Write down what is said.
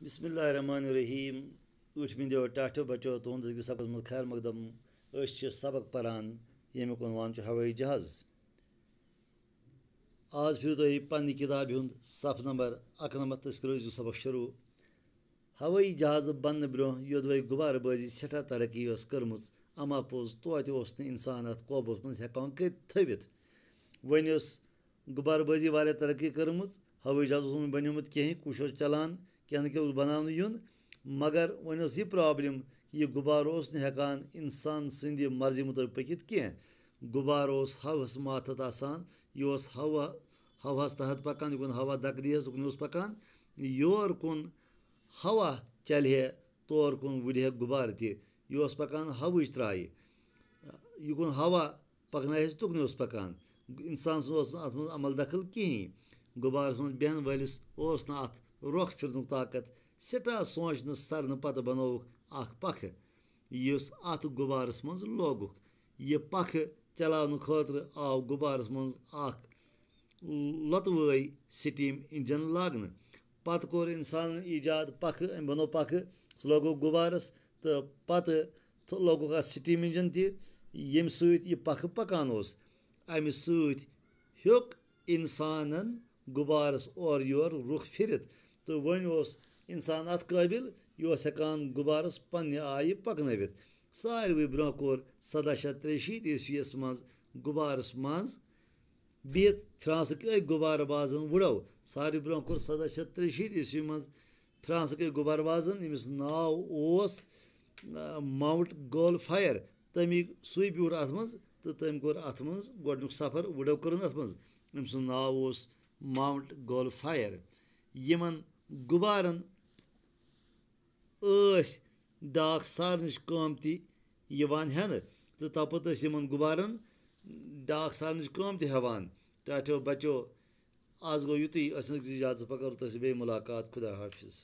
बिस्मिल्लाहिर्रहमानिर्रहीम उठ मिंदो टाठो बचो तुंद सबक मज खैर मकदम सबक परान यमुक उनवान हवाई जहाज आज फिर तुम पन्नी किताब हुंद सफ नंबर 91 करो सबक शुरू हवाई जहाज बन ब्रो योद वह गुबारबाजी सठा तरक्की कर्म अमा पोज तोत इंसान अत कबूस मज हेकान कर थवित वन गुबारबाजी वारिया तरक्की कर्म हवाई जहाज बनोमुत कहें कुछ चलान क्या न बनाने यून मगर वन यह प्रॉब्लम कि यह गुबार हेकान इंसान सद मर्जी मुताबिक पकित कह गुबार हवस माथत आसान यह हवास तहत पकान युन हवा दक दिहस उकन पकान योर कुन हवा चलहे तौर कुन वुड़े गुबार तह पकान हवच त्राय युन हवा पकन तुकन पकान इंसान अत मज अमल दखल कहें गुबारस मज बहन वलिस अत रोख फिर ताकत सठा सोचन सर पत बनोक पख इस अत गुबारस मज लोगुक यह पख चलाने खतर आव गुबारस मज लतवै स्टीम इंजन लागन पत कोर इंसान ईजाद पख बनो पख सह लोगो गुबारस तो पत लोगुक स्टीम इंजन तम सह पख पकान अमि सक इंसानन गुबारस और योर रुख फिरत तो वन इंसान अत काबिल यह हेकान गुबारस पन्ने आय पकनवित सारवे ब्रोह कोर 1763 ईस्वीस मज गुबारस मज बिहत फ्रांसक गुबारबाजन वुड़ो सारे ब्रोह कोर 1763 ईस्वी मज फ्रांसक गुबारबाजन यमिस नाव माउंट गोलफायर तमिक सुई ब्यूट अत मज तो तम कोर अत मज गोडनुक सफर वुड़ो कर अत मज अम सुंद नाव माउंट गोलफायर यमन गुबारन डाक सारनच कम तवान हेन तो तपत यमन गुबारन डाक सारनच कम हेवान टाठो बचो आज गो युत इजाजत पकर बे मुलाकात खुदा हाफिज।